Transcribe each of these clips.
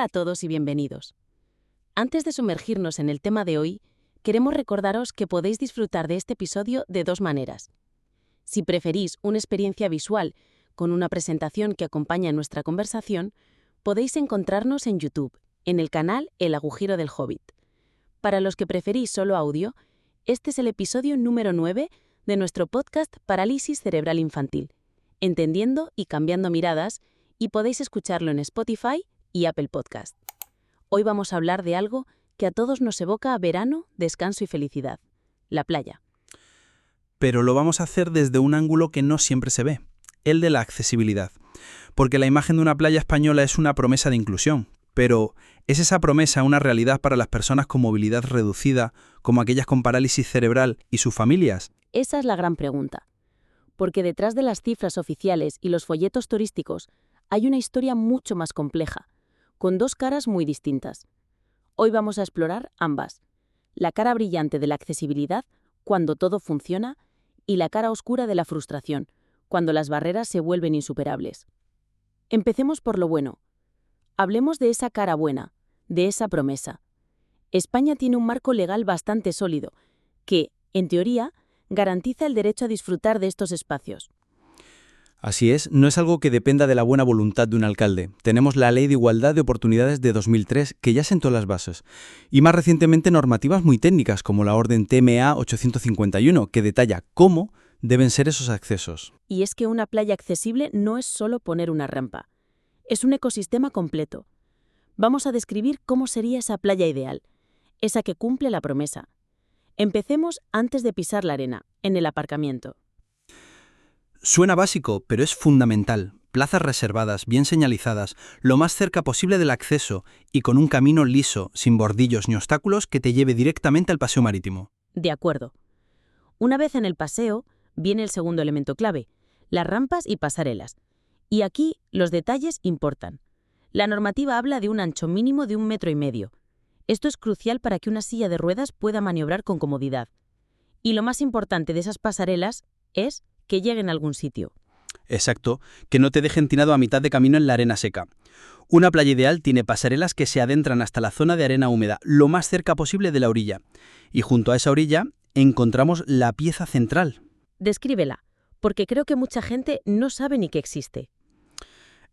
Hola a todos y bienvenidos. Antes de sumergirnos en el tema de hoy, queremos recordaros que podéis disfrutar de este episodio de dos maneras. Si preferís una experiencia visual con una presentación que acompaña nuestra conversación, podéis encontrarnos en YouTube, en el canal El Agujero del Hobbit. Para los que preferís solo audio, este es el episodio número 9 de nuestro podcast Parálisis Cerebral Infantil, entendiendo y cambiando miradas, y podéis escucharlo en Spotify y Apple Podcast. Hoy vamos a hablar de algo que a todos nos evoca verano, descanso y felicidad: la playa. Pero lo vamos a hacer desde un ángulo que no siempre se ve, el de la accesibilidad. Porque la imagen de una playa española es una promesa de inclusión, pero ¿es esa promesa una realidad para las personas con movilidad reducida, como aquellas con parálisis cerebral y sus familias? Esa es la gran pregunta. Porque detrás de las cifras oficiales y los folletos turísticos hay una historia mucho más compleja, con dos caras muy distintas. Hoy vamos a explorar ambas: la cara brillante de la accesibilidad, cuando todo funciona, y la cara oscura de la frustración, cuando las barreras se vuelven insuperables. Empecemos por lo bueno. Hablemos de esa cara buena, de esa promesa. España tiene un marco legal bastante sólido, que, en teoría, garantiza el derecho a disfrutar de estos espacios. Así es, no es algo que dependa de la buena voluntad de un alcalde. Tenemos la Ley de Igualdad de Oportunidades de 2003, que ya sentó las bases. Y más recientemente normativas muy técnicas, como la Orden TMA 851, que detalla cómo deben ser esos accesos. Y es que una playa accesible no es solo poner una rampa. Es un ecosistema completo. Vamos a describir cómo sería esa playa ideal, esa que cumple la promesa. Empecemos antes de pisar la arena, en el aparcamiento. Suena básico, pero es fundamental. Plazas reservadas, bien señalizadas, lo más cerca posible del acceso y con un camino liso, sin bordillos ni obstáculos que te lleve directamente al paseo marítimo. De acuerdo. Una vez en el paseo, viene el segundo elemento clave: las rampas y pasarelas. Y aquí los detalles importan. La normativa habla de un ancho mínimo de 1,5 metros. Esto es crucial para que una silla de ruedas pueda maniobrar con comodidad. Y lo más importante de esas pasarelas es que lleguen a algún sitio. Exacto, que no te dejen tirado a mitad de camino en la arena seca. Una playa ideal tiene pasarelas que se adentran hasta la zona de arena húmeda, lo más cerca posible de la orilla. Y junto a esa orilla encontramos la pieza central. Descríbela, porque creo que mucha gente no sabe ni que existe.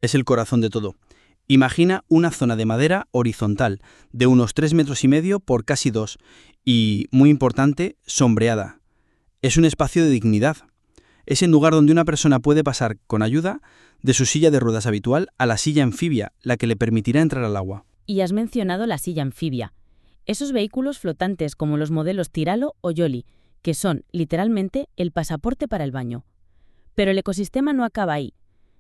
Es el corazón de todo. Imagina una zona de madera horizontal, de unos 3,5 metros por casi 2, y, muy importante, sombreada. Es un espacio de dignidad. Es un lugar donde una persona puede pasar, con ayuda, de su silla de ruedas habitual a la silla anfibia, la que le permitirá entrar al agua. Y has mencionado la silla anfibia. Esos vehículos flotantes como los modelos Tiralo o Yoli, que son, literalmente, el pasaporte para el baño. Pero el ecosistema no acaba ahí.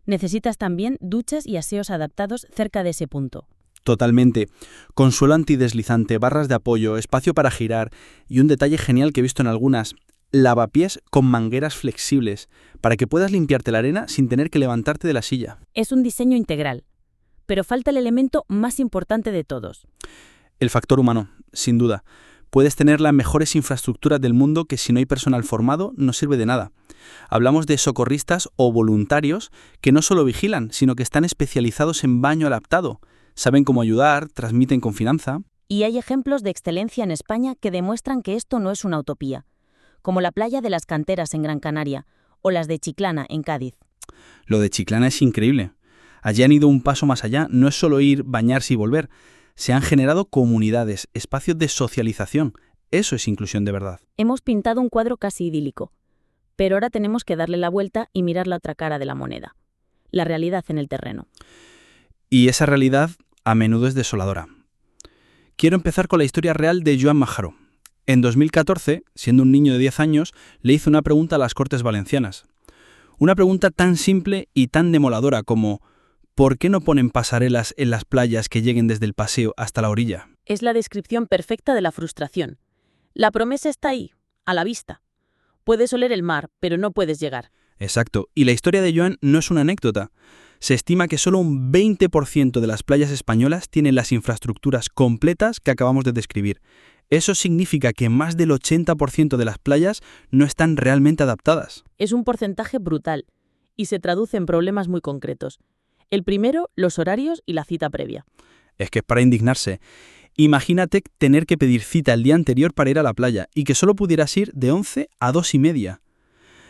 Necesitas también duchas y aseos adaptados cerca de ese punto. Totalmente. Con suelo antideslizante, barras de apoyo, espacio para girar y un detalle genial que he visto en algunas: lavapiés con mangueras flexibles, para que puedas limpiarte la arena sin tener que levantarte de la silla. Es un diseño integral, pero falta el elemento más importante de todos. El factor humano, sin duda. Puedes tener las mejores infraestructuras del mundo que si no hay personal formado no sirve de nada. Hablamos de socorristas o voluntarios que no solo vigilan, sino que están especializados en baño adaptado. Saben cómo ayudar, transmiten confianza. Y hay ejemplos de excelencia en España que demuestran que esto no es una utopía, como la playa de las Canteras en Gran Canaria o las de Chiclana en Cádiz. Lo de Chiclana es increíble. Allí han ido un paso más allá, no es solo ir, bañarse y volver. Se han generado comunidades, espacios de socialización. Eso es inclusión de verdad. Hemos pintado un cuadro casi idílico, pero ahora tenemos que darle la vuelta y mirar la otra cara de la moneda: la realidad en el terreno. Y esa realidad a menudo es desoladora. Quiero empezar con la historia real de Joan Majaro. En 2014, siendo un niño de 10 años, le hizo una pregunta a las Cortes Valencianas. Una pregunta tan simple y tan demoledora como: ¿por qué no ponen pasarelas en las playas que lleguen desde el paseo hasta la orilla? Es la descripción perfecta de la frustración. La promesa está ahí, a la vista. Puedes oler el mar, pero no puedes llegar. Exacto. Y la historia de Joan no es una anécdota. Se estima que solo un 20% de las playas españolas tienen las infraestructuras completas que acabamos de describir. Eso significa que más del 80% de las playas no están realmente adaptadas. Es un porcentaje brutal y se traduce en problemas muy concretos. El primero, los horarios y la cita previa. Es que es para indignarse. Imagínate tener que pedir cita el día anterior para ir a la playa y que solo pudieras ir de 11 a 2:30.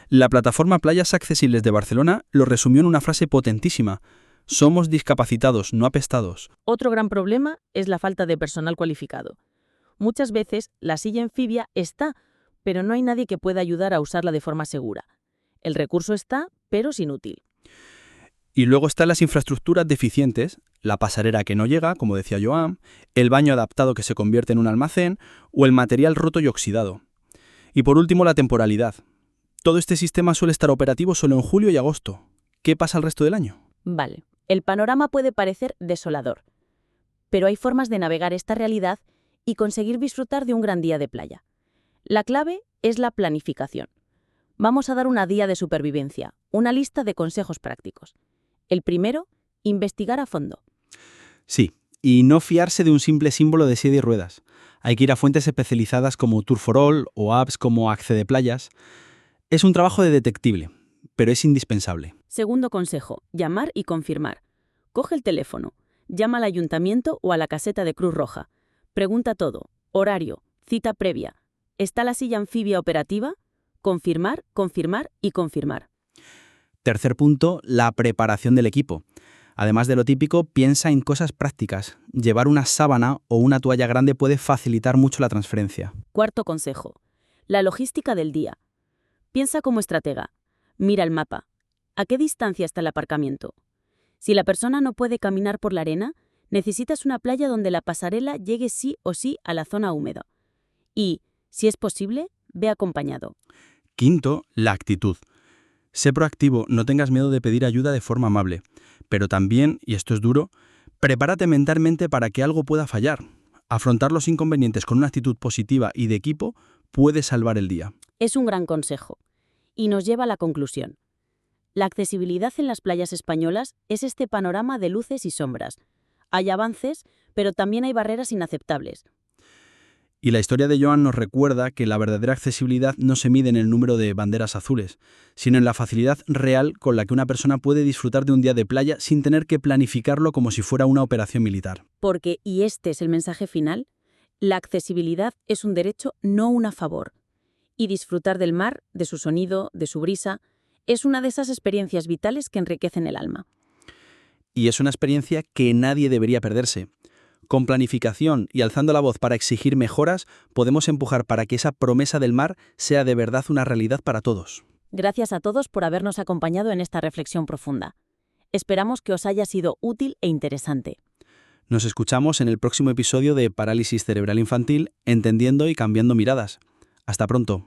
La plataforma Playas Accesibles de Barcelona lo resumió en una frase potentísima. Somos discapacitados, no apestados. Otro gran problema es la falta de personal cualificado. Muchas veces la silla anfibia está, pero no hay nadie que pueda ayudar a usarla de forma segura. El recurso está, pero es inútil. Y luego están las infraestructuras deficientes, la pasarela que no llega, como decía Joan, el baño adaptado que se convierte en un almacén o el material roto y oxidado. Y por último, la temporalidad. Todo este sistema suele estar operativo solo en julio y agosto. ¿Qué pasa el resto del año? Vale, el panorama puede parecer desolador, pero hay formas de navegar esta realidad y conseguir disfrutar de un gran día de playa. La clave es la planificación. Vamos a dar una guía de supervivencia, una lista de consejos prácticos. El primero, investigar a fondo. Sí, y no fiarse de un simple símbolo de silla y ruedas. Hay que ir a fuentes especializadas como Tour for All o apps como Accede Playas. Es un trabajo de detective, pero es indispensable. Segundo consejo, llamar y confirmar. Coge el teléfono, llama al ayuntamiento o a la caseta de Cruz Roja. Pregunta todo, horario, cita previa. ¿Está la silla anfibia operativa? Confirmar, confirmar y confirmar. Tercer punto, la preparación del equipo. Además de lo típico, piensa en cosas prácticas. Llevar una sábana o una toalla grande puede facilitar mucho la transferencia. Cuarto consejo, la logística del día. Piensa como estratega. Mira el mapa. ¿A qué distancia está el aparcamiento? Si la persona no puede caminar por la arena, necesitas una playa donde la pasarela llegue sí o sí a la zona húmeda. Y, si es posible, ve acompañado. Quinto, la actitud. Sé proactivo, no tengas miedo de pedir ayuda de forma amable. Pero también, y esto es duro, prepárate mentalmente para que algo pueda fallar. Afrontar los inconvenientes con una actitud positiva y de equipo puede salvar el día. Es un gran consejo. Y nos lleva a la conclusión. La accesibilidad en las playas españolas es este panorama de luces y sombras. Hay avances, pero también hay barreras inaceptables. Y la historia de Joan nos recuerda que la verdadera accesibilidad no se mide en el número de banderas azules, sino en la facilidad real con la que una persona puede disfrutar de un día de playa sin tener que planificarlo como si fuera una operación militar. Porque, y este es el mensaje final, la accesibilidad es un derecho, no un favor. Y disfrutar del mar, de su sonido, de su brisa, es una de esas experiencias vitales que enriquecen el alma. Y es una experiencia que nadie debería perderse. Con planificación y alzando la voz para exigir mejoras, podemos empujar para que esa promesa del mar sea de verdad una realidad para todos. Gracias a todos por habernos acompañado en esta reflexión profunda. Esperamos que os haya sido útil e interesante. Nos escuchamos en el próximo episodio de Parálisis Cerebral Infantil, Entendiendo y Cambiando Miradas. Hasta pronto.